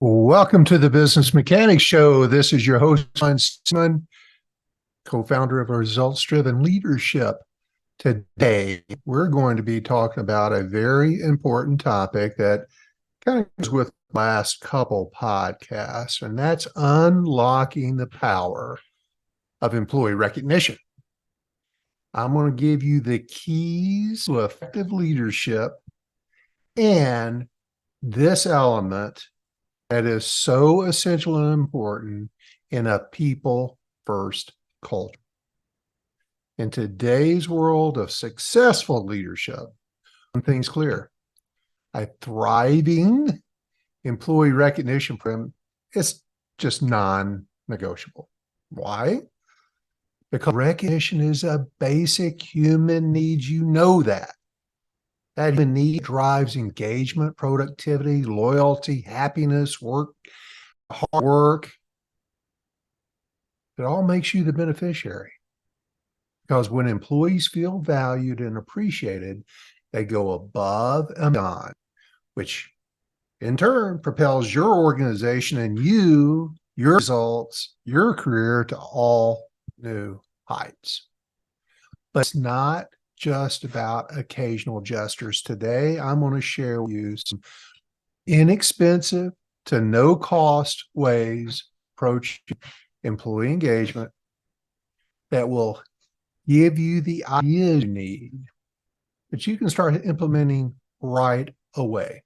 Welcome to the Business Mechanics Show. This is your host, John Simon, co-founder of Results Driven Leadership. Today, we're going to be talking about a very important topic that kind of goes with the last couple podcasts, and that's unlocking the power of employee recognition. I'm going to give you the keys to effective leadership and this element that is so essential and important in a people-first culture. In today's world of successful leadership, one thing's clear: a thriving employee recognition program is just non-negotiable. Why? Because recognition is a basic human need. You know that. That human need drives engagement, productivity, loyalty, happiness, hard work. It all makes you the beneficiary. Because when employees feel valued and appreciated, they go above and beyond, which in turn propels your organization and your results, your career to all new heights. But it's not just about occasional gestures. Today, I'm going to share with you some inexpensive to no cost ways approach employee engagement that will give you the ideas you need that you can start implementing right away.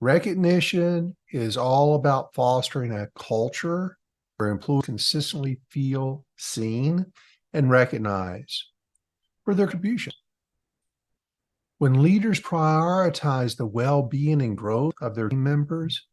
Recognition is all about fostering a culture where employees consistently feel seen and recognized for their contribution. When leaders prioritize the well-being and growth of their team members,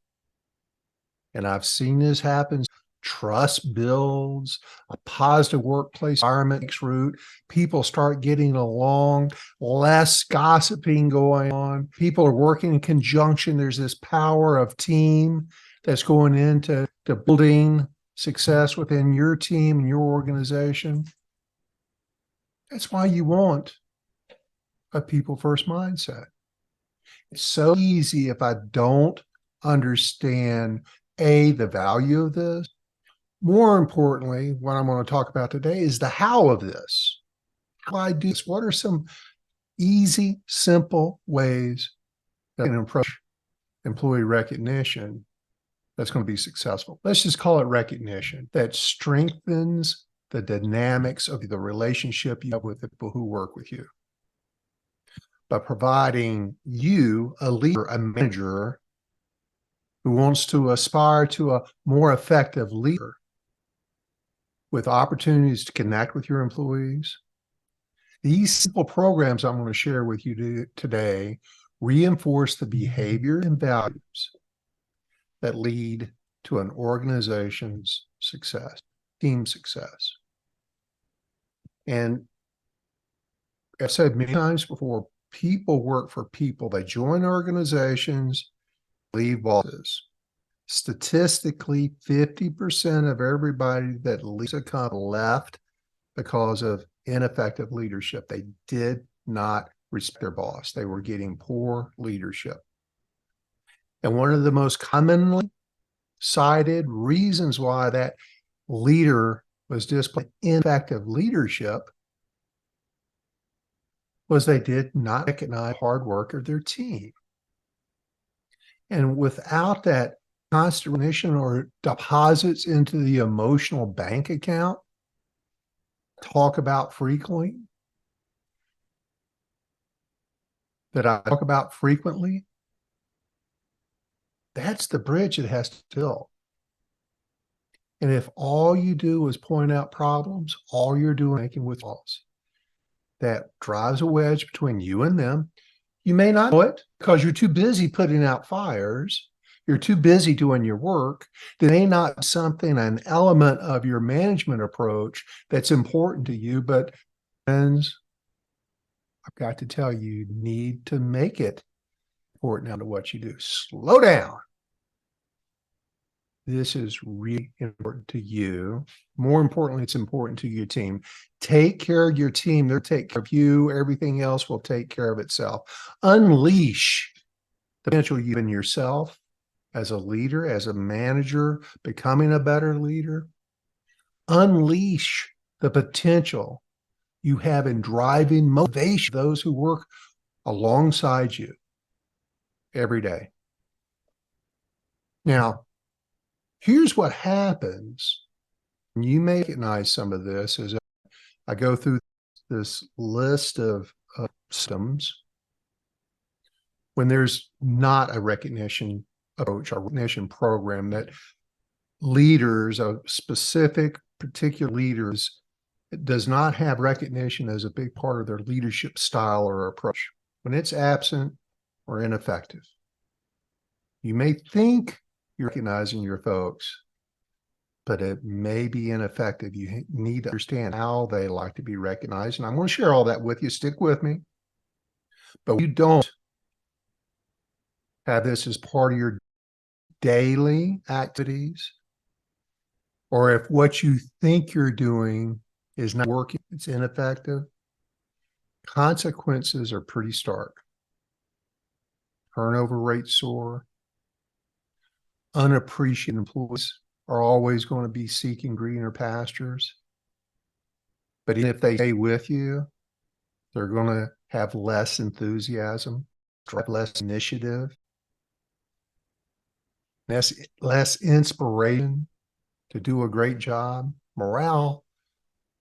and I've seen this happen, trust builds, a positive workplace environment takes root, people start getting along, less gossiping going on, people are working in conjunction. There's this power of team that's going into building success within your team and your organization. That's why you want a people-first mindset. It's so easy if I don't understand, A, the value of this. More importantly, what I'm going to talk about today is the how of this. How I do this. What are some easy, simple ways that I can approach employee recognition that's going to be successful? Let's just call it recognition that strengthens the dynamics of the relationship you have with the people who work with you, by providing you a leader, a manager who wants to aspire to a more effective leader with opportunities to connect with your employees. These simple programs I'm going to share with you today reinforce the behavior and values that lead to an organization's success, team success. And I've said many times before, people work for people. They join organizations, leave bosses. Statistically, 50% of everybody that leaves a company left because of ineffective leadership. They did not respect their boss. They were getting poor leadership. And one of the most commonly cited reasons why that leader was displaying ineffective leadership was they did not recognize hard work of their team. And without that constant recognition or deposits into the emotional bank account, that I talk about frequently, that's the bridge it has to build. And if all you do is point out problems, all you're doing is making withdrawals. That drives a wedge between you and them. You may not know it because you're too busy putting out fires. You're too busy doing your work. There may not be something, an element of your management approach that's important to you, but friends, I've got to tell you, you need to make it important to what you do. Slow down. This is really important to you. More importantly, it's important to your team. Take care of your team. They'll take care of you. Everything else will take care of itself. Unleash the potential you in yourself as a leader, as a manager, becoming a better leader. Unleash the potential you have in driving motivation those who work alongside you every day. Now, here's what happens. You may recognize some of this as I go through this list of systems. When there's not a recognition approach, a recognition program that leaders, a specific particular leaders, it does not have recognition as a big part of their leadership style or approach. When it's absent or ineffective, you may think you're recognizing your folks, but it may be ineffective. You need to understand how they like to be recognized. And I'm going to share all that with you. Stick with me. But you don't have this as part of your daily activities, or if what you think you're doing is not working, it's ineffective, consequences are pretty stark. Turnover rates soar. Unappreciated employees are always going to be seeking greener pastures. But even if they stay with you, they're going to have less enthusiasm, less initiative, less inspiration to do a great job, morale,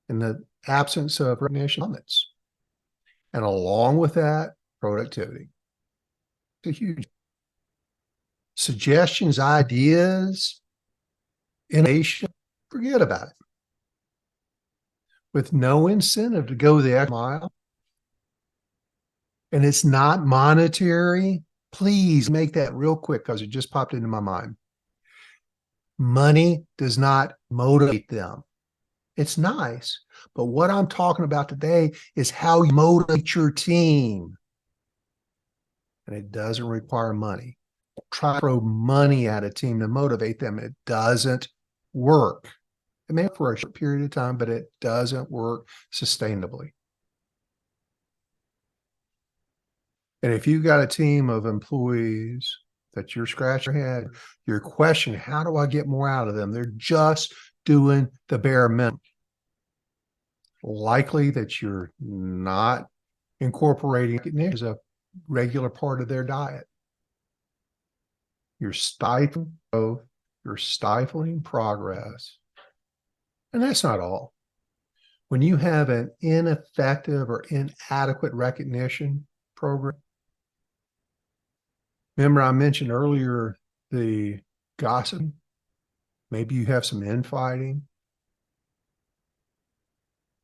in the absence of recognition plummets. And along with that, productivity. It's a huge suggestions, ideas, innovation, forget about it. With no incentive to go the extra mile, and it's not monetary, please make that real quick because it just popped into my mind. Money does not motivate them. It's nice, but what I'm talking about today is how you motivate your team. And it doesn't require money. Try to throw money at a team to motivate them. It doesn't work. It may work for a short period of time, but it doesn't work sustainably. And if you've got a team of employees that you're scratching your head, you're questioning, how do I get more out of them? They're just doing the bare minimum. Likely that you're not incorporating recognition as a regular part of their diet. You're stifling growth, you're stifling progress. And that's not all. When you have an ineffective or inadequate recognition program, remember I mentioned earlier the gossip, maybe you have some infighting.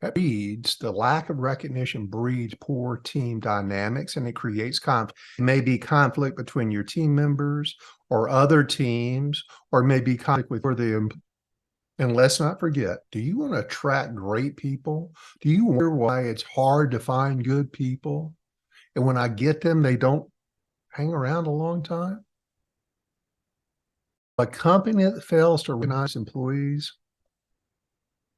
That breeds, the lack of recognition breeds poor team dynamics, and it creates conflict. It may be conflict between your team members or other teams, or maybe conflict with the. And let's not forget, do you want to attract great people? Do you wonder why it's hard to find good people? And when I get them, they don't hang around a long time? A company that fails to recognize employees,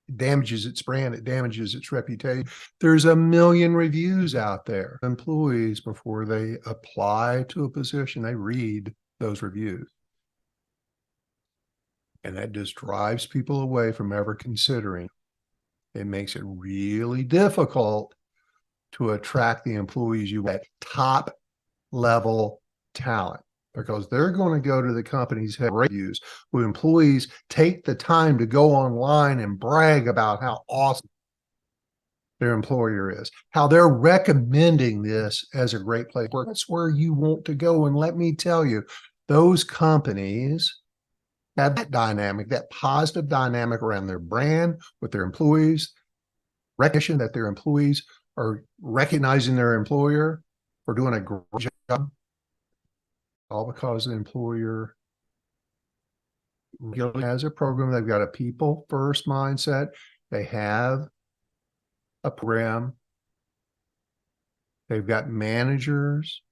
it damages its brand, it damages its reputation. There's a million reviews out there. Employees, before they apply to a position, they read those reviews. And that just drives people away from ever considering. It makes it really difficult to attract the employees you want, top level talent, because they're going to go to the company's head reviews where employees take the time to go online and brag about how awesome their employer is, how they're recommending this as a great place. That's where you want to go. And let me tell you, those companies have that dynamic, that positive dynamic around their brand with their employees, recognition that their employees are recognizing their employer for doing a great job, all because the employer really has a program. They've got a people first mindset. They have a program. They've got managers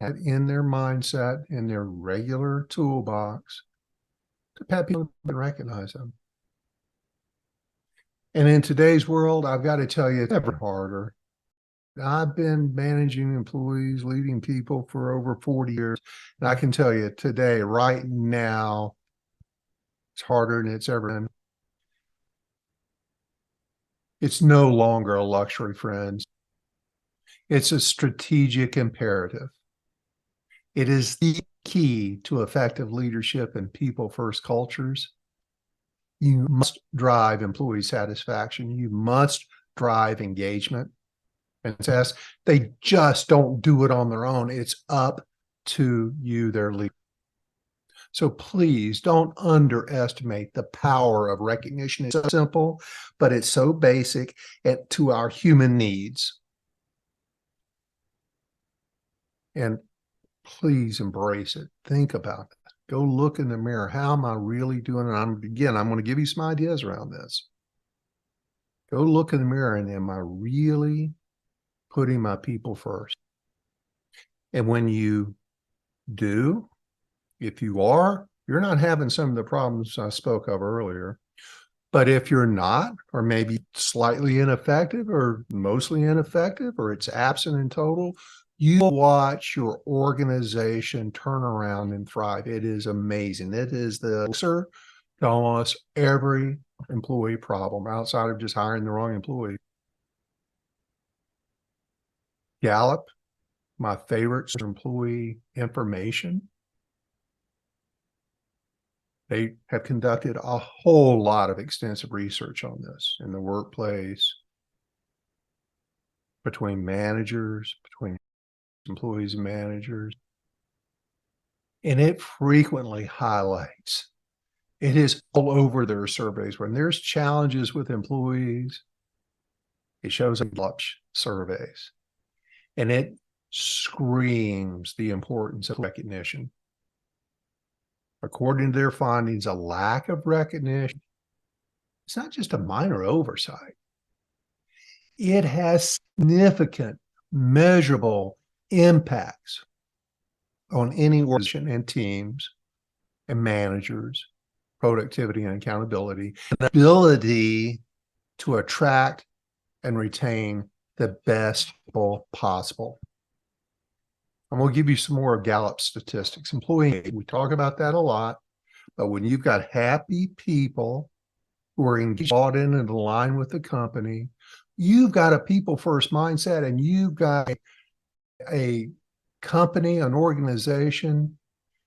in their mindset, in their regular toolbox, to have people and recognize them. And in today's world, I've got to tell you, it's ever harder I've been managing employees, leading people for over 40 years. And I can tell you today, right now, it's harder than it's ever been. It's no longer a luxury, friends. It's a strategic imperative. It is the key to effective leadership and people first cultures. You must drive employee satisfaction. You must drive engagement and success. They just don't do it on their own. It's up to you, their leader. So please don't underestimate the power of recognition. It's so simple, but it's so basic to our human needs. And please embrace it. Think about it. Go look in the mirror. How am I really doing? And I'm going to give you some ideas around this. Go look in the mirror and am I really putting my people first? And when you do, if you are, you're not having some of the problems I spoke of earlier. But if you're not, or maybe slightly ineffective or mostly ineffective, or it's absent in total, you watch your organization turn around and thrive. It is amazing. It is the answer to almost every employee problem outside of just hiring the wrong employee. Gallup, my favorite employee information. They have conducted a whole lot of extensive research on this in the workplace, between managers, between employees and managers. And it frequently highlights, it is all over their surveys. When there's challenges with employees, it shows up surveys. And it screams the importance of recognition. According to their findings, a lack of recognition, it's not just a minor oversight. It has significant, measurable impacts on any organization and teams and managers, productivity and accountability, and the ability to attract and retain the best people possible. I'm going to give you some more Gallup statistics. Employee, we talk about that a lot, but when you've got happy people who are engaged, bought in and aligned with the company, you've got a people first mindset, and you've got a company, an organization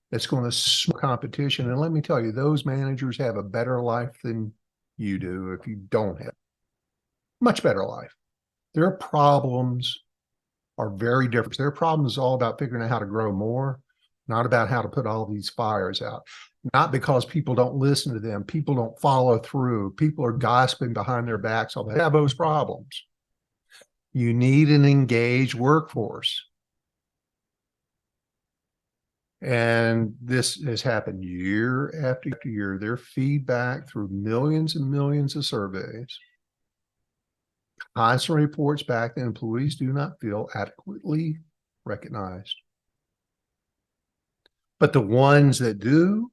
that's going to smell competition. And let me tell you, those managers have a better life than you do if you don't have much better life. Their problems are very different. Their problem is all about figuring out how to grow more, not about how to put all these fires out. Not because people don't listen to them, people don't follow through, people are gossiping behind their backs. They have those problems. You need an engaged workforce. And this has happened year after year. Their feedback through millions and millions of surveys constant reports back that employees do not feel adequately recognized. But the ones that do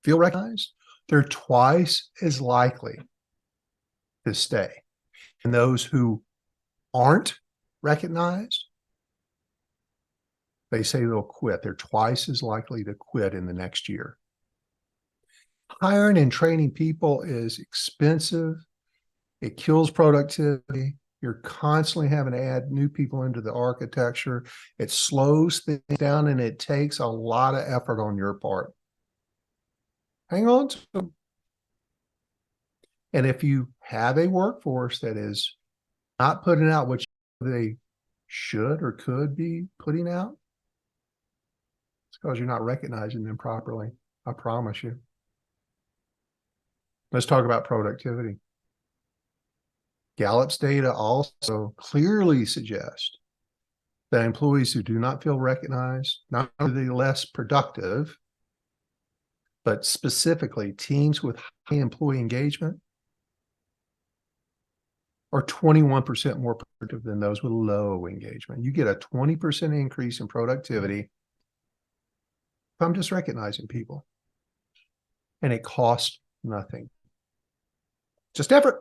feel recognized, they're twice as likely to stay. And those who aren't recognized, they say they'll quit. They're twice as likely to quit in the next year. Hiring and training people is expensive. It kills productivity. You're constantly having to add new people into the architecture. It slows things down, and it takes a lot of effort on your part. Hang on to them. And if you have a workforce that is not putting out what they should or could be putting out, it's because you're not recognizing them properly. I promise you. Let's talk about productivity. Gallup's data also clearly suggests that employees who do not feel recognized, not only are they less productive, but specifically teams with high employee engagement are 21% more productive than those with low engagement. You get a 20% increase in productivity if I'm just recognizing people. And it costs nothing. Just effort.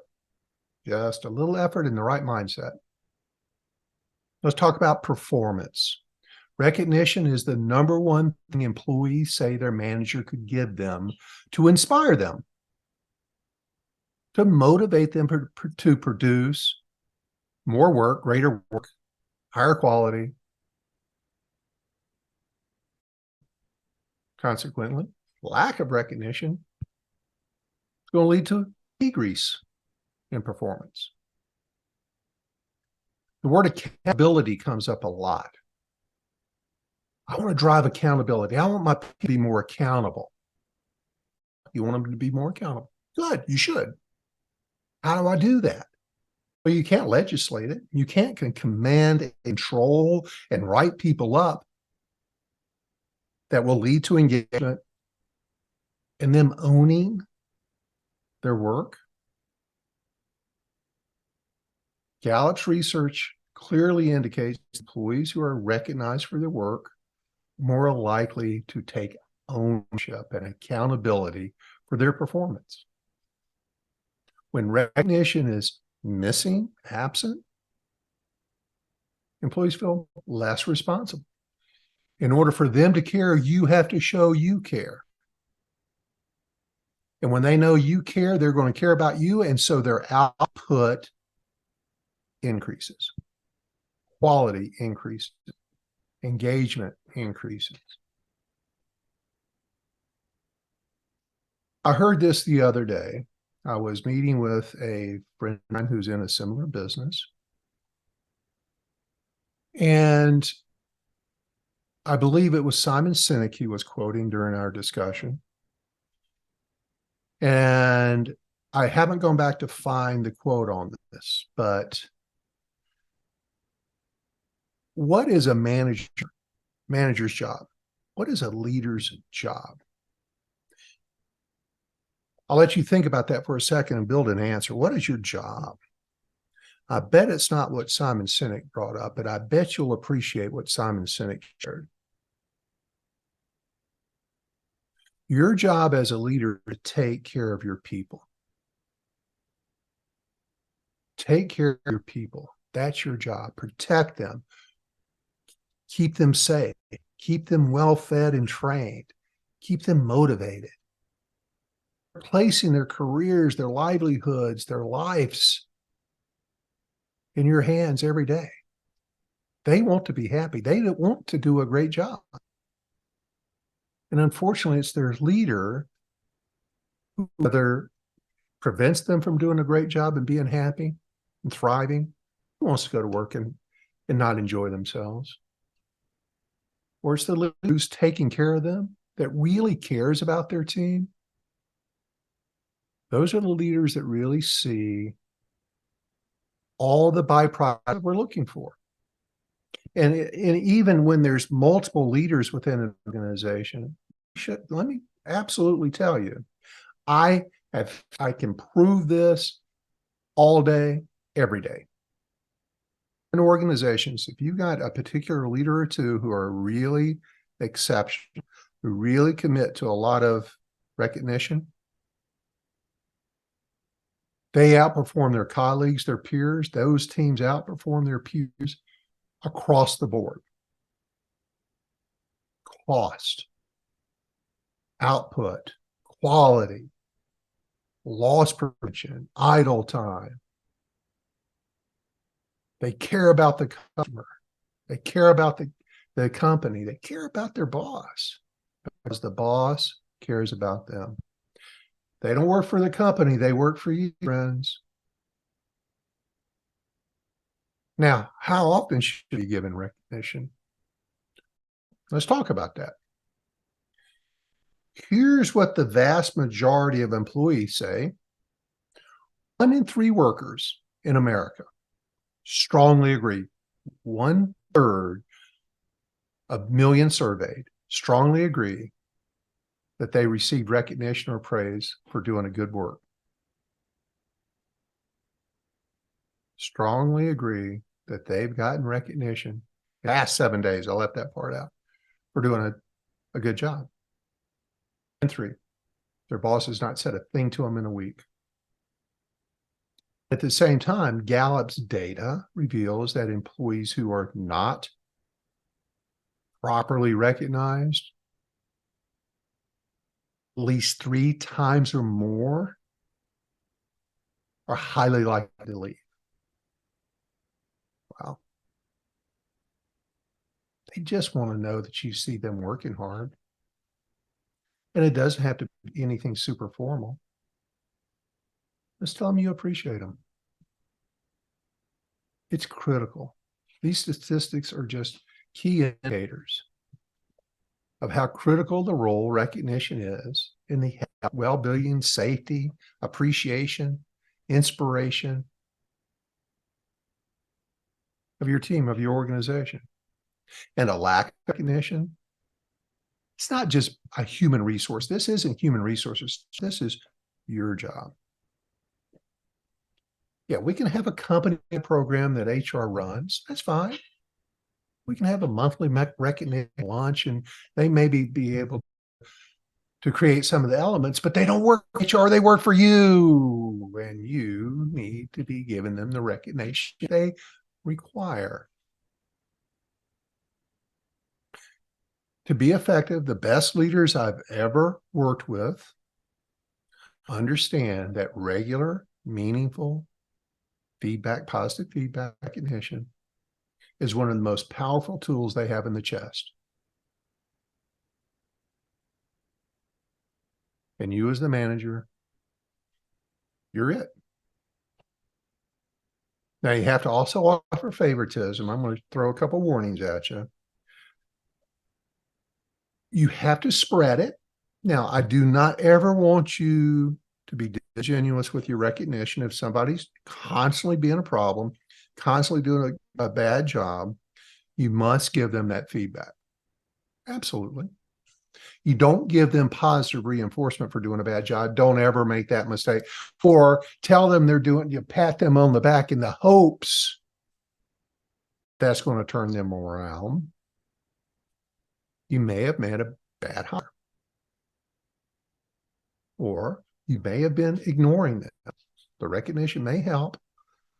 Just a little effort in the right mindset. Let's talk about performance. Recognition is the number one thing employees say their manager could give them to inspire them, to motivate them to produce more work, greater work, higher quality. Consequently, lack of recognition is going to lead to decrease in performance. The word accountability comes up a lot. I want to drive accountability. I want my people to be more accountable. You want them to be more accountable? Good, you should. How do I do that? Well, you can't legislate it. You can't command and control and write people up that will lead to engagement and them owning their work. Gallup's research clearly indicates employees who are recognized for their work more likely to take ownership and accountability for their performance. When recognition is missing, absent, employees feel less responsible. In order for them to care, you have to show you care. And when they know you care, they're going to care about you. And so their output increases, quality increases, engagement increases. I heard this the other day. I was meeting with a friend of mine who's in a similar business. And I believe it was Simon Sinek he was quoting during our discussion. And I haven't gone back to find the quote on this, but what is a manager's job? What is a leader's job? I'll let you think about that for a second and build an answer. What is your job? I bet it's not what Simon Sinek brought up, but I bet you'll appreciate what Simon Sinek shared. Your job as a leader is to take care of your people. Take care of your people. That's your job. Protect them. Keep them safe. Keep them well fed and trained. Keep them motivated. Placing their careers, their livelihoods, their lives in your hands every day. They want to be happy. They want to do a great job. And unfortunately, it's their leader who either prevents them from doing a great job and being happy and thriving, who wants to go to work and not enjoy themselves. Or it's the leader who's taking care of them, that really cares about their team. Those are the leaders that really see all the byproducts we're looking for. And even when there's multiple leaders within an organization, let me absolutely tell you, I can prove this all day, every day. In organizations, if you got a particular leader or two who are really exceptional, who really commit to a lot of recognition, they outperform their colleagues, their peers. Those teams outperform their peers across the board. Cost, output, quality, loss prevention, idle time. They care about the customer. They care about the company. They care about their boss because the boss cares about them. They don't work for the company. They work for you, friends. Now, how often should you be given recognition? Let's talk about that. Here's what the vast majority of employees say. 1 in 3 workers in America strongly agree. 1/3 of millions surveyed strongly agree that they received recognition or praise for doing a good work. Strongly agree that they've gotten recognition. Last 7 days, I left that part out, for doing a good job. And 3, their boss has not said a thing to them in a week. At the same time, Gallup's data reveals that employees who are not properly recognized at least 3 times or more are highly likely to leave. Wow. They just want to know that you see them working hard. And it doesn't have to be anything super formal. Just tell them you appreciate them. It's critical. These statistics are just key indicators of how critical the role recognition is in the well-being, safety, appreciation, inspiration of your team, of your organization. And a lack of recognition, it's not just a human resource. This isn't human resources. This is your job. Yeah, we can have a company program that HR runs. That's fine. We can have a monthly recognition lunch, and they maybe be able to create some of the elements, but they don't work for HR. They work for you, and you need to be giving them the recognition they require. To be effective, the best leaders I've ever worked with understand that regular, meaningful feedback, positive feedback recognition is one of the most powerful tools they have in the chest. And you as the manager, you're it. Now you have to also offer favoritism. I'm going to throw a couple warnings at you. You have to spread it. Now, I do not ever want you to be disingenuous with your recognition. If somebody's constantly being a problem, constantly doing a bad job, you must give them that feedback. Absolutely. You don't give them positive reinforcement for doing a bad job. Don't ever make that mistake. Or tell them they're doing, you pat them on the back in the hopes that's going to turn them around. You may have made a bad hire. Or you may have been ignoring them. The recognition may help,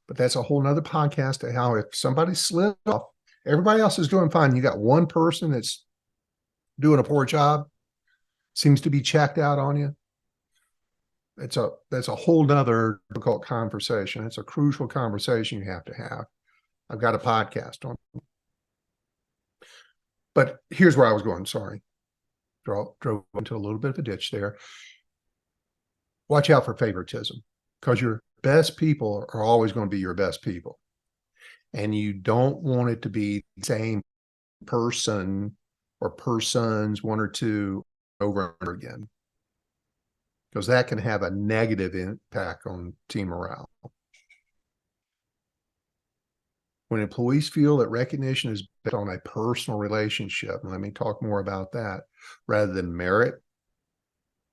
but that's a whole nother podcast to how if somebody slipped off, everybody else is doing fine. You got one person that's doing a poor job, seems to be checked out on you. That's a whole nother difficult conversation. It's a crucial conversation you have to have. I've got a podcast on it. But here's where I was going. Sorry. Drove into a little bit of a ditch there. Watch out for favoritism, because your best people are always going to be your best people. And you don't want it to be the same person or persons, one or two, over and over again, because that can have a negative impact on team morale. When employees feel that recognition is based on a personal relationship, and let me talk more about that, rather than merit,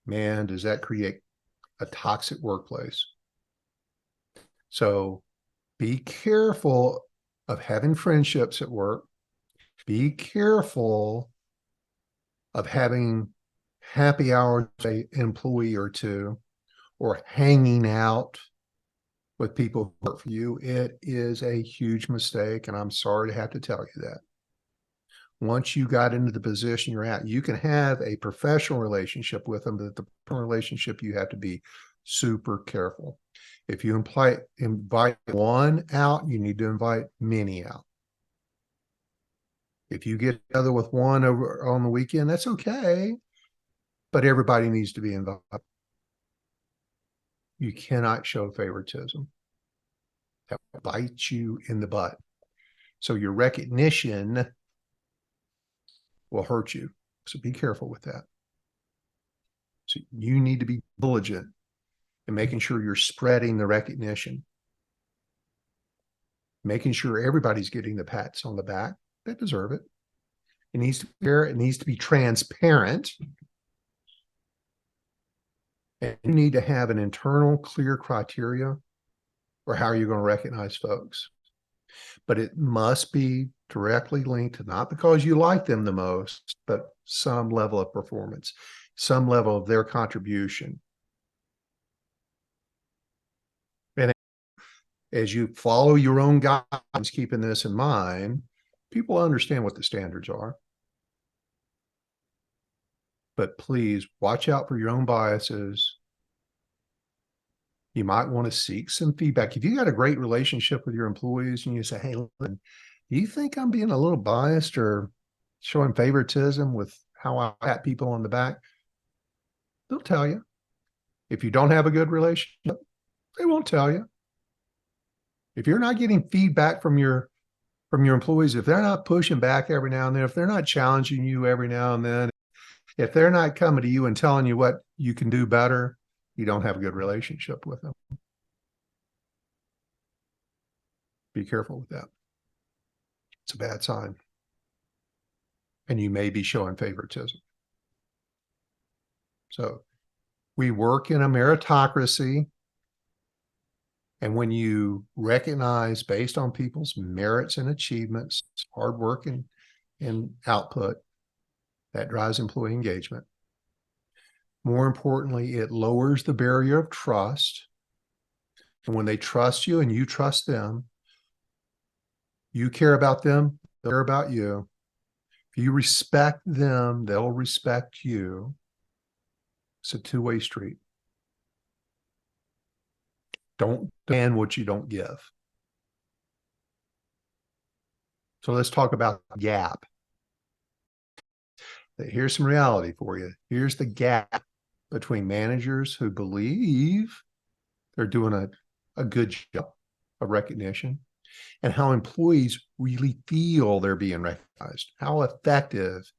man, does that create a toxic workplace. So be careful of having friendships at work. Be careful of having happy hours, an employee or two, or hanging out with people who work for you. It is a huge mistake, and I'm sorry to have to tell you that. Once you got into the position you're at, you can have a professional relationship with them, but the personal relationship, you have to be super careful. If you invite one out, you need to invite many out. If you get together with one over on the weekend, that's okay, but everybody needs to be involved. You cannot show favoritism. That bites you in the butt. So your recognition will hurt you. So be careful with that. So you need to be diligent in making sure you're spreading the recognition, making sure everybody's getting the pats on the back that deserve it. It needs to be fair. It needs to be transparent. And you need to have an internal, clear criteria for how you're going to recognize folks. But it must be directly linked to, not because you like them the most, but some level of performance, some level of their contribution. And as you follow your own guidelines, keeping this in mind, people understand what the standards are. But please watch out for your own biases. You might want to seek some feedback. If you got a great relationship with your employees and you say, hey, listen, do you think I'm being a little biased or showing favoritism with how I pat people on the back? They'll tell you. If you don't have a good relationship, they won't tell you. If you're not getting feedback from your employees, if they're not pushing back every now and then, if they're not challenging you every now and then, if they're not coming to you and telling you what you can do better, you don't have a good relationship with them. Be careful with that. It's a bad sign. And you may be showing favoritism. So we work in a meritocracy. And when you recognize based on people's merits and achievements, hard work and output, that drives employee engagement. More importantly, it lowers the barrier of trust. And when they trust you and you trust them, you care about them, they'll care about you. If you respect them, they'll respect you. It's a two-way street. Don't demand what you don't give. So let's talk about the gap. Here's some reality for you. Here's the gap between managers who believe they're doing a good job of recognition and how employees really feel they're being recognized. How effective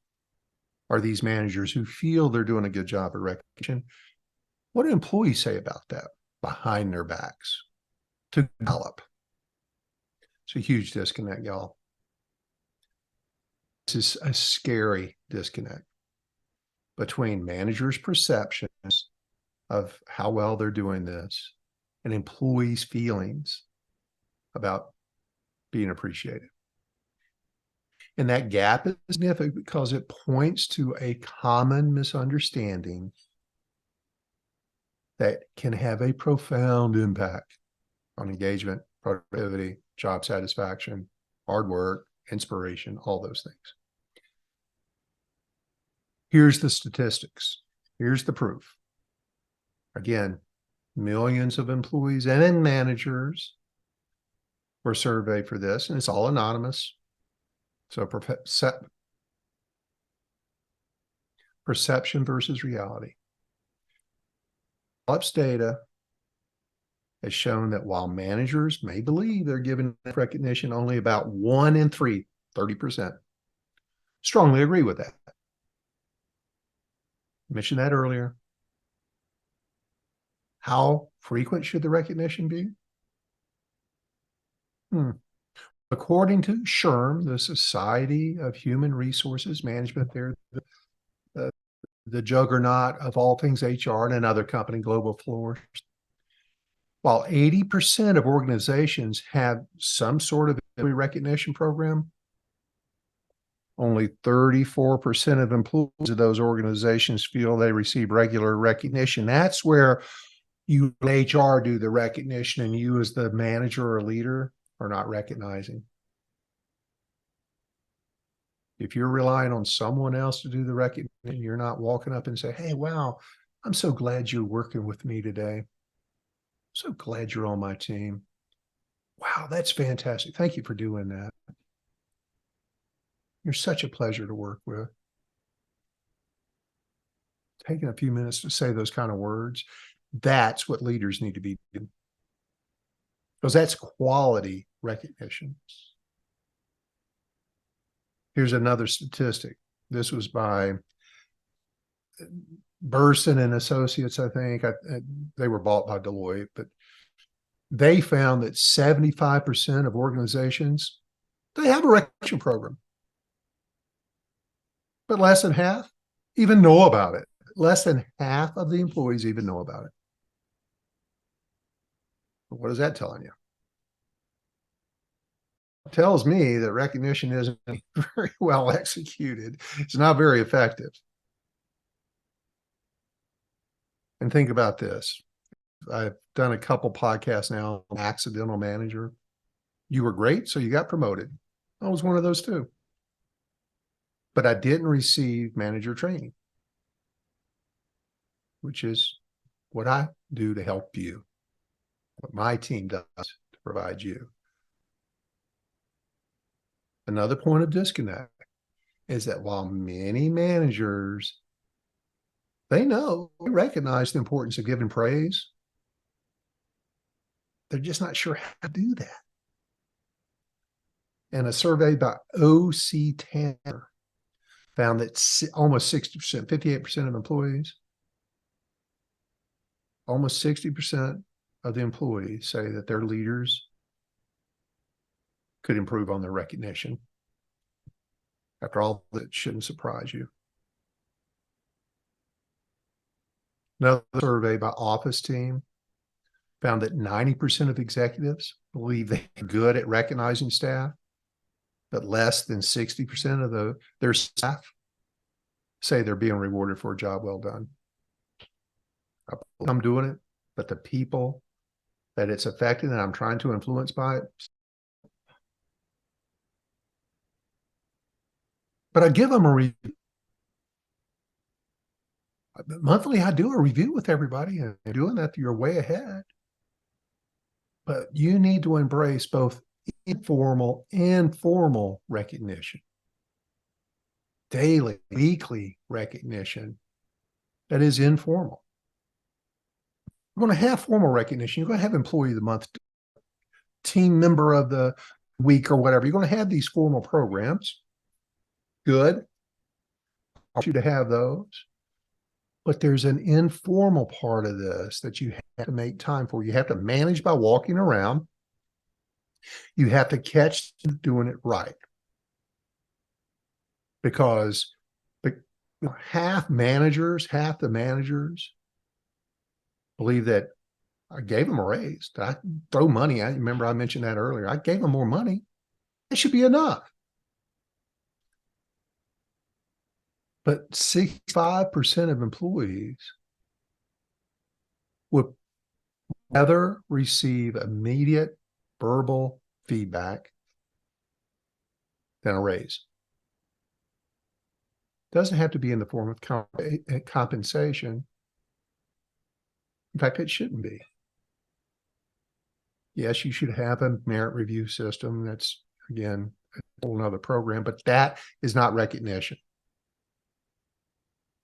are these managers who feel they're doing a good job of recognition? What do employees say about that behind their backs to develop? It's a huge disconnect, y'all. This is a scary disconnect between managers' perceptions of how well they're doing this and employees' feelings about being appreciated. And that gap is significant because it points to a common misunderstanding that can have a profound impact on engagement, productivity, job satisfaction, hard work, inspiration, all those things. Here's the statistics. Here's the proof. Again, millions of employees and managers were surveyed for this, and it's all anonymous. So perception versus reality. Phillips data has shown that while managers may believe they're given recognition, only about 1 in 3, 30%, strongly agree with that. I mentioned that earlier. How frequent should the recognition be? According to SHRM, the Society of Human Resources Management, they're the juggernaut of all things HR and another company, Global Floors. While 80% of organizations have some sort of employee recognition program, only 34% of employees of those organizations feel they receive regular recognition. That's where you in HR do the recognition and you as the manager or leader are not recognizing. If you're relying on someone else to do the recognition, you're not walking up and say, hey, wow, I'm so glad you're working with me today. I'm so glad you're on my team. Wow, that's fantastic. Thank you for doing that. You're such a pleasure to work with. Taking a few minutes to say those kind of words, that's what leaders need to be doing. Because that's quality recognition. Here's another statistic. This was by Burson and Associates, I think. They were bought by Deloitte, but they found that 75% of organizations, they have a recognition program. But less than half even know about it. Less than half of the employees even know about it. What is that telling you? It tells me that recognition isn't very well executed. It's not very effective. And think about this. I've done a couple podcasts now, accidental manager. You were great, so you got promoted. I was one of those too. But I didn't receive manager training, which is what I do to help you, what my team does to provide you. Another point of disconnect is that while many managers, they recognize the importance of giving praise, they're just not sure how to do that. And a survey by O.C. Tanner found that almost 60%, 58% of employees, almost 60% of the employees say that their leaders could improve on their recognition. After all, that shouldn't surprise you. Another survey by Office Team found that 90% of executives believe they're good at recognizing staff, but less than 60% of their staff say they're being rewarded for a job well done. I'm doing it, but the people that it's affecting and I'm trying to influence by it. But I give them a review. Monthly, I do a review with everybody, and doing that, you're way ahead. But you need to embrace both informal and formal recognition, daily, weekly recognition that is informal. You're going to have formal recognition. You're going to have employee of the month, team member of the week, or whatever. You're going to have these formal programs. Good. I want you to have those. But there's an informal part of this that you have to make time for. You have to manage by walking around. You have to catch doing it right. Because half the managers believe that I gave them a raise. I throw money. I remember I mentioned that earlier. I gave them more money. It should be enough. But 65% of employees would rather receive immediate verbal feedback than a raise. It doesn't have to be in the form of compensation. In fact, it shouldn't be. Yes, you should have a merit review system. That's, again, a whole nother program, but that is not recognition.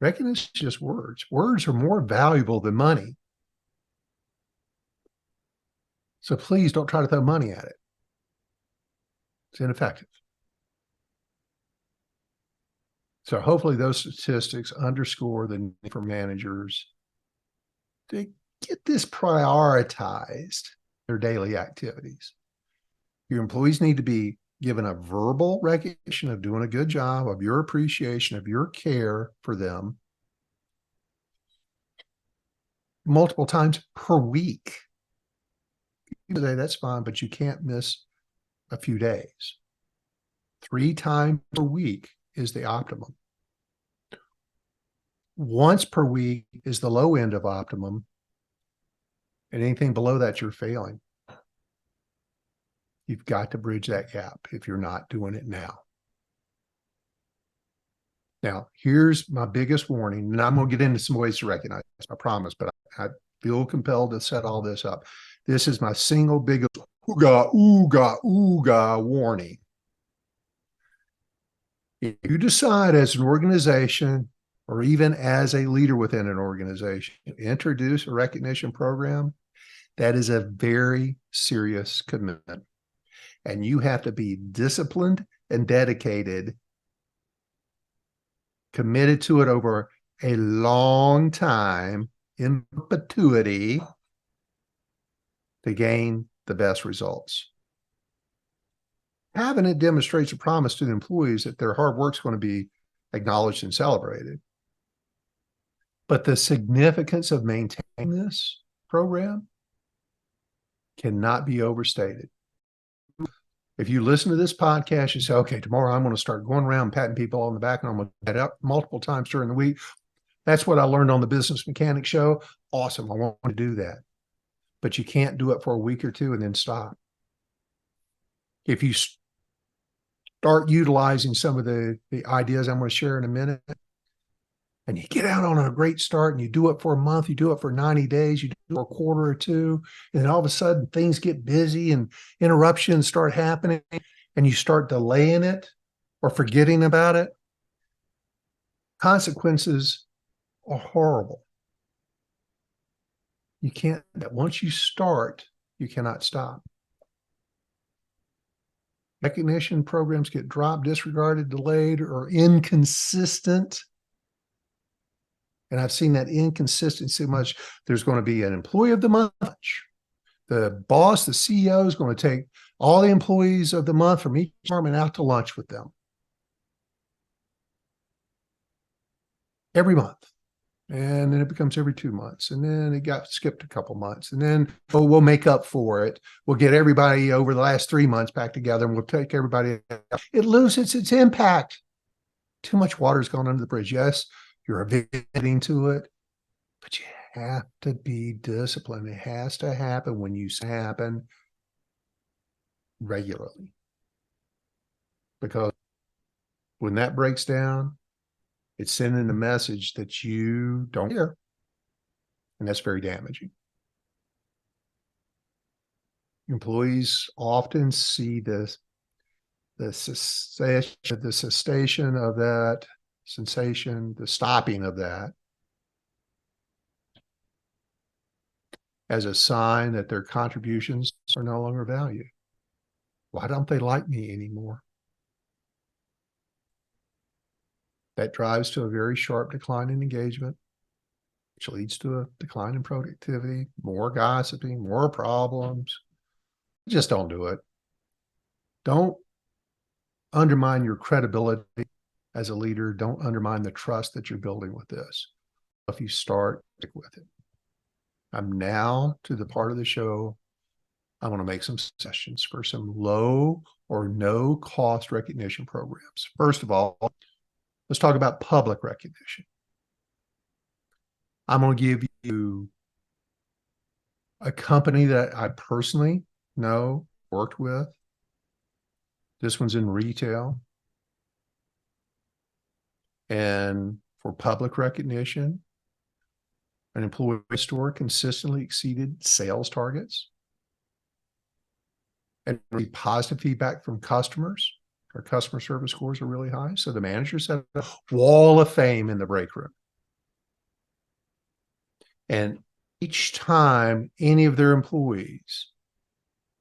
Recognition is just words. Words are more valuable than money. So please don't try to throw money at it. It's ineffective. So hopefully those statistics underscore the need for managers to get this prioritized, their daily activities. Your employees need to be given a verbal recognition of doing a good job, of your appreciation, of your care for them multiple times per week. Today, that's fine, but you can't miss a few days. 3 times per week is the optimum. Once per week is the low end of optimum, and anything below that, you're failing. You've got to bridge that gap if you're not doing it now. Now, here's my biggest warning, and I'm going to get into some ways to recognize this, I promise, but I feel compelled to set all this up. This is my single biggest ooga, ooga, ooga warning. If you decide as an organization, or even as a leader within an organization, introduce a recognition program, that is a very serious commitment. And you have to be disciplined and dedicated, committed to it over a long time in perpetuity to gain the best results. Having it demonstrates a promise to the employees that their hard work is going to be acknowledged and celebrated. But the significance of maintaining this program cannot be overstated. If you listen to this podcast, you say, okay, tomorrow I'm going to start going around patting people on the back, and I'm going to get up multiple times during the week. That's what I learned on the Business Mechanic Show. Awesome. I want to do that. but you can't do it for a week or two and then stop. If you start utilizing some of the ideas I'm going to share in a minute, and you get out on a great start and you do it for a month, you do it for 90 days, you do it for a quarter or two, and then all of a sudden things get busy and interruptions start happening and you start delaying it or forgetting about it, consequences are horrible. You can't, once you start, you cannot stop. Recognition programs get dropped, disregarded, delayed, or inconsistent. And I've seen that inconsistency much. There's going to be an employee of the month. The boss, the CEO is going to take all the employees of the month from each department out to lunch with them every month. And then it becomes every 2 months. And then it got skipped a couple months. And then, oh, we'll make up for it. We'll get everybody over the last 3 months back together and we'll take everybody. It loses its impact. Too much water's gone under the bridge. Yes, you're admitting to it, but you have to be disciplined. It has to happen when you happen regularly. Because when that breaks down, it's sending a message that you don't care. And that's very damaging. Employees often see the cessation of that sensation, the stopping of that, as a sign that their contributions are no longer valued. Why don't they like me anymore? That drives to a very sharp decline in engagement, which leads to a decline in productivity, more gossiping, more problems. Just don't do it. Don't undermine your credibility as a leader. Don't undermine the trust that you're building with this. If you start, stick with it. I'm now to the part of the show I want to make some suggestions for some low or no cost recognition programs. First of all, let's talk about public recognition. I'm going to give you a company that I personally know, worked with. This one's in retail. And for public recognition, an employee store consistently exceeded sales targets and positive feedback from customers. Our customer service scores are really high. So the manager set a wall of fame in the break room. And each time any of their employees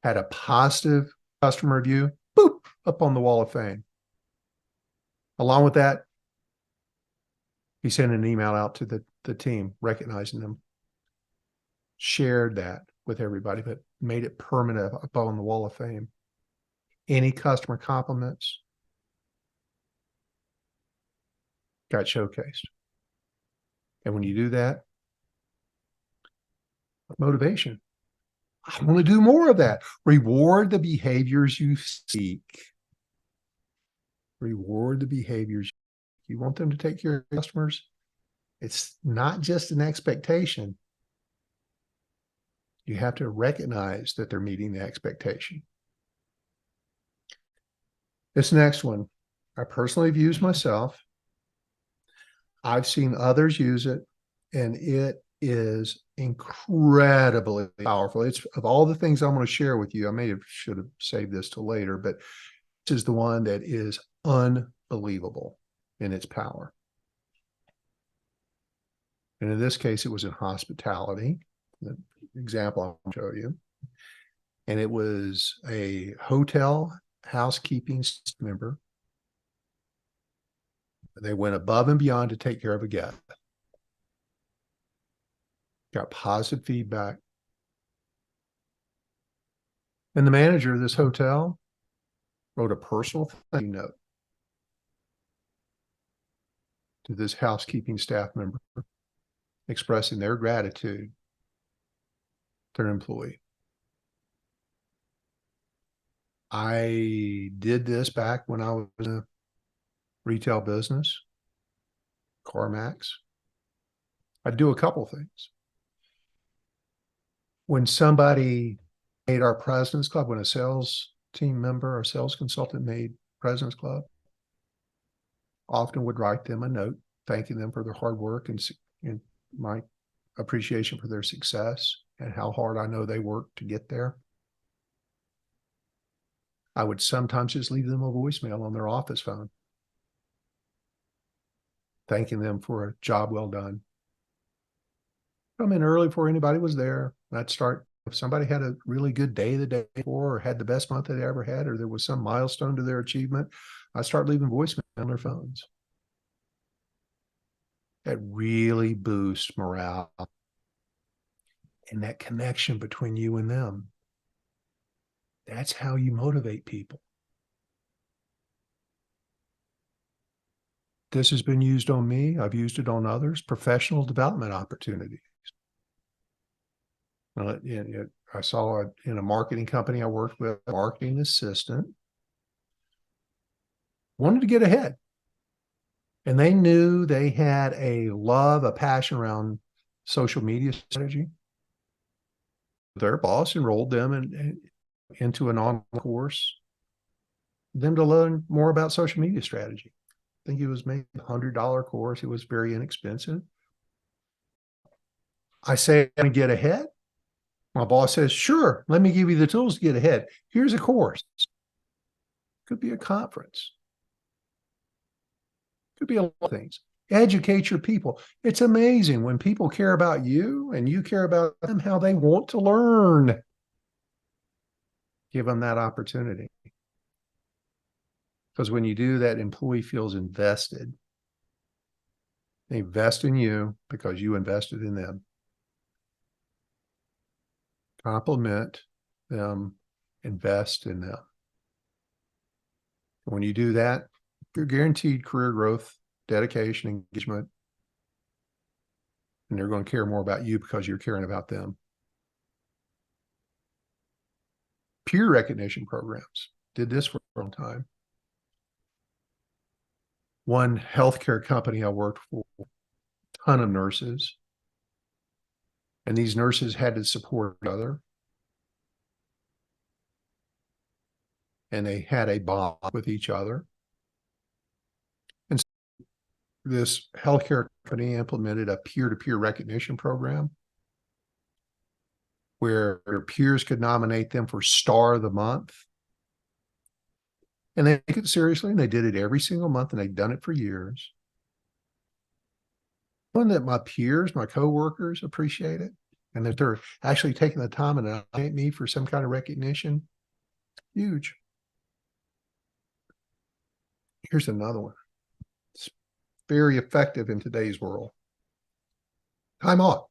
had a positive customer review, boop, up on the wall of fame. Along with that, he sent an email out to the team recognizing them, shared that with everybody, but made it permanent up on the wall of fame. Any customer compliments got showcased. And when you do that, motivation. I want to do more of that. Reward the behaviors you seek. Reward the behaviors. You want them to take care of your customers. It's not just an expectation. You have to recognize that they're meeting the expectation. This next one, I personally have used myself. I've seen others use it, and it is incredibly powerful. It's of all the things I'm going to share with you, should have saved this till later, but this is the one that is unbelievable in its power. And in this case, it was in hospitality, the example I'll show you. And it was a hotel housekeeping member. They went above and beyond to take care of a guest. Got positive feedback. And the manager of this hotel wrote a personal thank you note to this housekeeping staff member, expressing their gratitude to their employee. I did this back when I was in a retail business, CarMax. I'd do a couple things. When somebody made our President's Club, when a sales team member or sales consultant made President's Club, often would write them a note thanking them for their hard work and my appreciation for their success and how hard I know they worked to get there. I would sometimes just leave them a voicemail on their office phone, thanking them for a job well done. Come in early before anybody was there. I'd start, if somebody had a really good day the day before or had the best month they ever had, or there was some milestone to their achievement, I'd start leaving voicemail on their phones. That really boosts morale and that connection between you and them. That's how you motivate people. This has been used on me. I've used it on others. Professional development opportunities. I saw it in a marketing company I worked with, a marketing assistant wanted to get ahead. And they knew they had a love, a passion around social media strategy. Their boss enrolled them into an online course, them to learn more about social media strategy. I think it was maybe a $100 course. It was very inexpensive. I say, I'm going to get ahead. My boss says, sure, let me give you the tools to get ahead. Here's a course. Could be a conference. Could be a lot of things. Educate your people. It's amazing when people care about you and you care about them, how they want to learn. Give them that opportunity. Because when you do, that employee feels invested. They invest in you because you invested in them. Compliment them, invest in them. When you do that, you're guaranteed career growth, dedication, engagement, and they're going to care more about you because you're caring about them. Peer recognition programs. Did this for a long time. One healthcare company I worked for, a ton of nurses, and these nurses had to support each other. And they had a bond with each other. And so this healthcare company implemented a peer-to-peer recognition program where their peers could nominate them for Star of the Month. And they took it seriously, and they did it every single month, and they'd done it for years. One that my peers, my coworkers appreciate it, and that they're actually taking the time and nominate me for some kind of recognition, huge. Here's another one. It's very effective in today's world. Time off.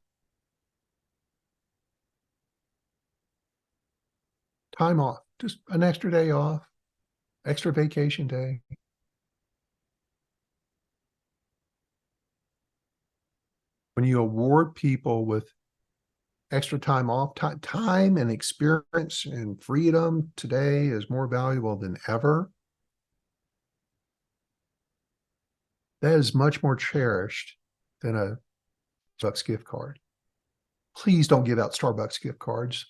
Time off. Just an extra day off, extra vacation day. When you award people with extra time off, time and experience and freedom today is more valuable than ever. That is much more cherished than a Starbucks gift card. Please don't give out Starbucks gift cards.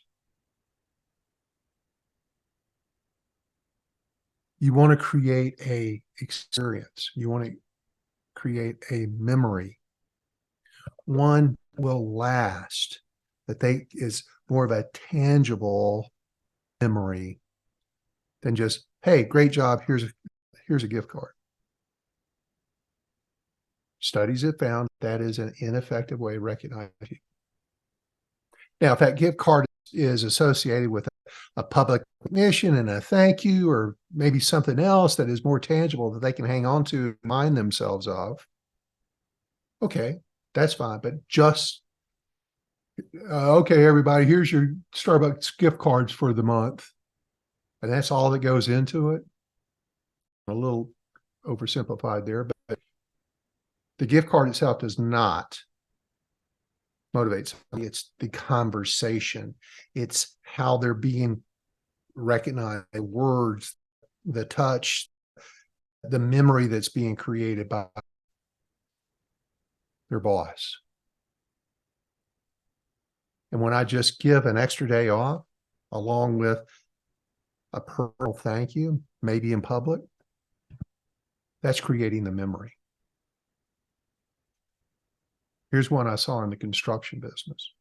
You want to create a experience. You want to create a memory. One will last, that is more of a tangible memory than just, hey, great job, here's a gift card. Studies have found that is an ineffective way of recognizing you. Now, if that gift card is associated with a public recognition and a thank you, or maybe something else that is more tangible that they can hang on to, remind themselves of, okay, that's fine. But just, okay, everybody, here's your Starbucks gift cards for the month. And that's all that goes into it. A little oversimplified there, but the gift card itself does not motivate somebody. It's the conversation. It's how they're being recognized, the words, the touch, the memory that's being created by their boss. And when I just give an extra day off, along with a personal thank you, maybe in public, that's creating the memory. Here's one I saw in the construction business.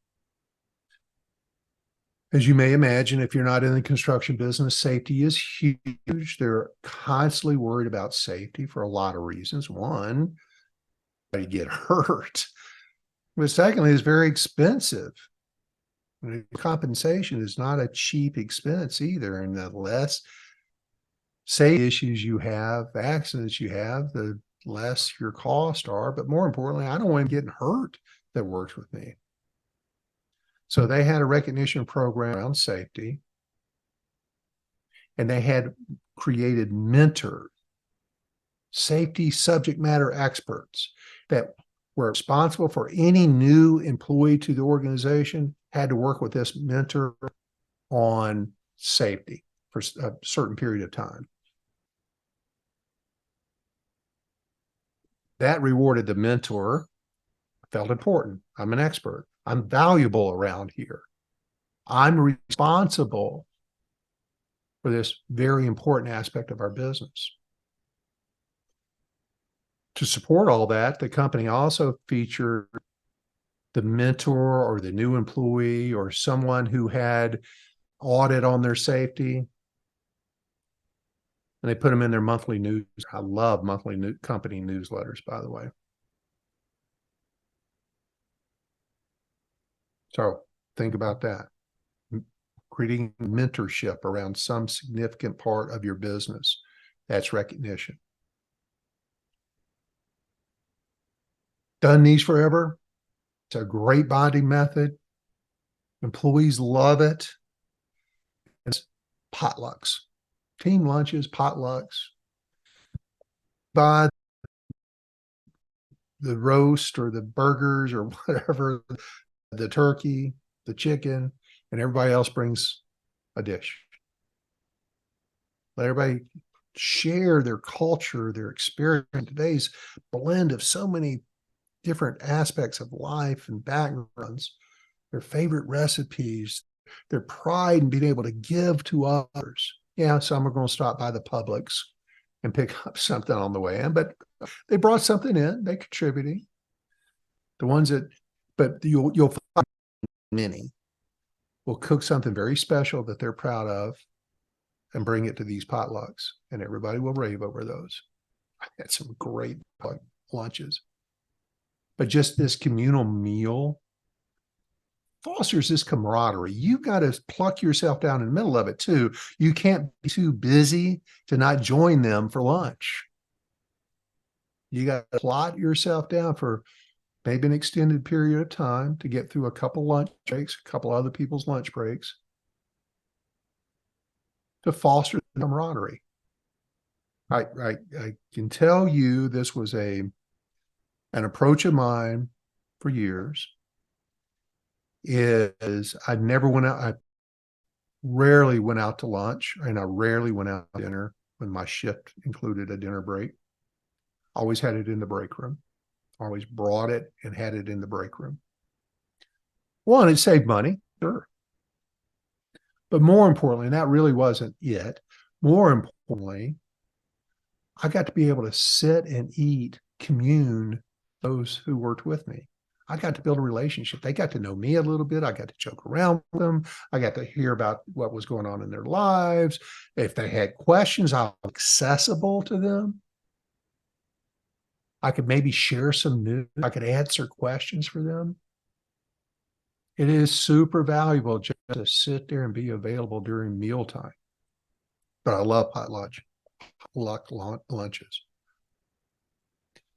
As you may imagine, if you're not in the construction business, safety is huge. They're constantly worried about safety for a lot of reasons. One, you get hurt. But secondly, it's very expensive. Compensation is not a cheap expense either. And the less safety issues you have, accidents you have, the less your costs are. But more importantly, I don't want him getting hurt that works with me. So they had a recognition program around safety, and they had created mentor safety subject matter experts that were responsible for any new employee to the organization had to work with this mentor on safety for a certain period of time. That rewarded the mentor. Felt important. I'm an expert. I'm valuable around here. I'm responsible for this very important aspect of our business. To support all that, the company also featured the mentor or the new employee or someone who had audit on their safety. And they put them in their monthly news. I love monthly company newsletters, by the way. So think about that. Creating mentorship around some significant part of your business. That's recognition. Done these forever. It's a great bonding method. Employees love it. It's potlucks, team lunches, potlucks. Buy the roast or the burgers or whatever, the turkey, the chicken, and everybody else brings a dish. Let everybody share their culture, their experience. Today's blend of so many different aspects of life and backgrounds, their favorite recipes, their pride in being able to give to others. Yeah, some are going to stop by the Publix and pick up something on the way in, but they brought something in, they contributing. The ones that, but you'll find many will cook something very special that they're proud of and bring it to these potlucks, and everybody will rave over those. I had some great lunches. But just this communal meal fosters this camaraderie. You've got to pluck yourself down in the middle of it too. You can't be too busy to not join them for lunch. You got to plot yourself down for maybe an extended period of time to get through a couple lunch breaks, a couple other people's lunch breaks, to foster camaraderie. I can tell you this was an approach of mine for years. Is I never went out. I rarely went out to lunch, and I rarely went out to dinner when my shift included a dinner break. Always had it in the break room. Always brought it and had it in the break room. One, it saved money, sure. But more importantly, and that really wasn't it. More importantly, I got to be able to sit and eat, commune those who worked with me. I got to build a relationship. They got to know me a little bit. I got to joke around with them. I got to hear about what was going on in their lives. If they had questions, I was accessible to them. I could maybe share some news. I could answer questions for them. It is super valuable just to sit there and be available during mealtime. But I love potluck lunches.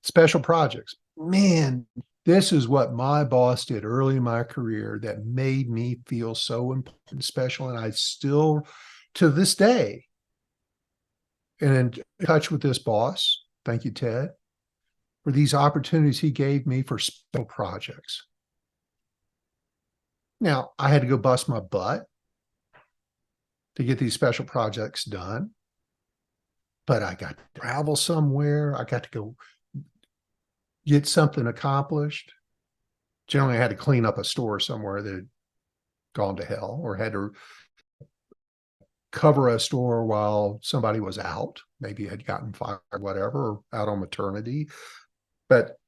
Special projects. Man, this is what my boss did early in my career that made me feel so important, special. And I still, to this day, and in touch with this boss, thank you, Ted, for these opportunities he gave me for special projects. Now, I had to go bust my butt to get these special projects done, but I got to travel somewhere. I got to go get something accomplished. Generally, I had to clean up a store somewhere that gone to hell or had to cover a store while somebody was out, maybe had gotten fired, whatever, or out on maternity. But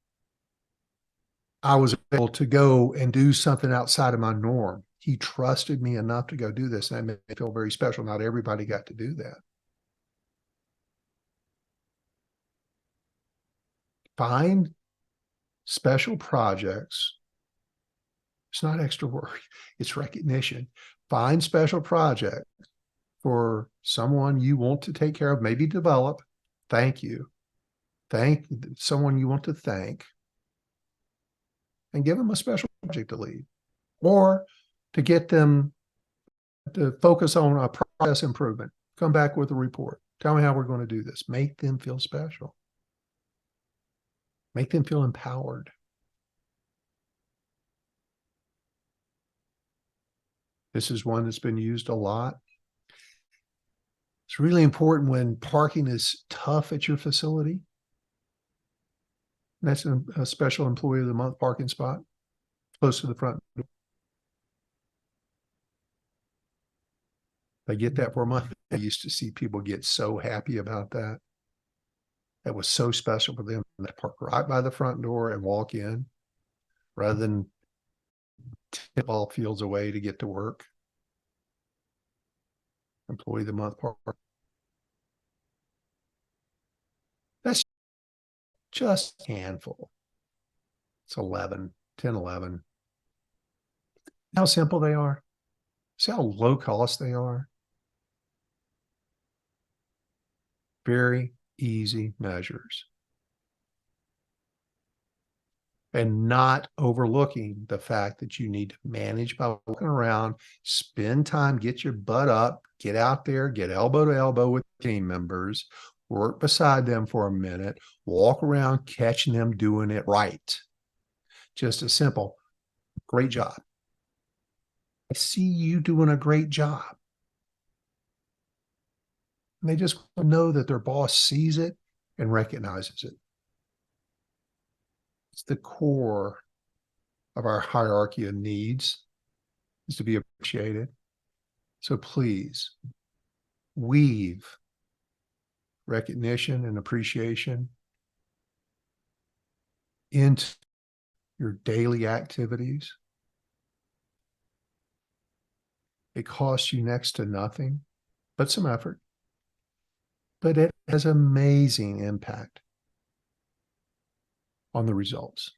I was able to go and do something outside of my norm. He trusted me enough to go do this, and that made me feel very special. Not everybody got to do that. Find special projects. It's not extra work, it's recognition. Find special projects for someone you want to take care of, maybe develop. Thank you. Thank someone you want to thank, and give them a special project to lead, or to get them to focus on a process improvement. Come back with a report. Tell me how we're going to do this. Make them feel special. Make them feel empowered. This is one that's been used a lot. It's really important when parking is tough at your facility. That's a special employee of the month parking spot close to the front door. They get that for a month. I used to see people get so happy about that. That was so special for them. They park right by the front door and walk in rather than 10 ball fields away to get to work. Employee of the month park. That's just a handful. It's 11, 10, 11. How simple they are. See how low cost they are. Very easy measures. And not overlooking the fact that you need to manage by walking around, spend time, get your butt up, get out there, get elbow to elbow with team members, work beside them for a minute, walk around, catching them doing it right. Just a simple, great job. I see you doing a great job. And they just know that their boss sees it and recognizes it. It's the core of our hierarchy of needs, is to be appreciated. So please weave recognition and appreciation into your daily activities. It costs you next to nothing but some effort, but it has amazing impact on the results.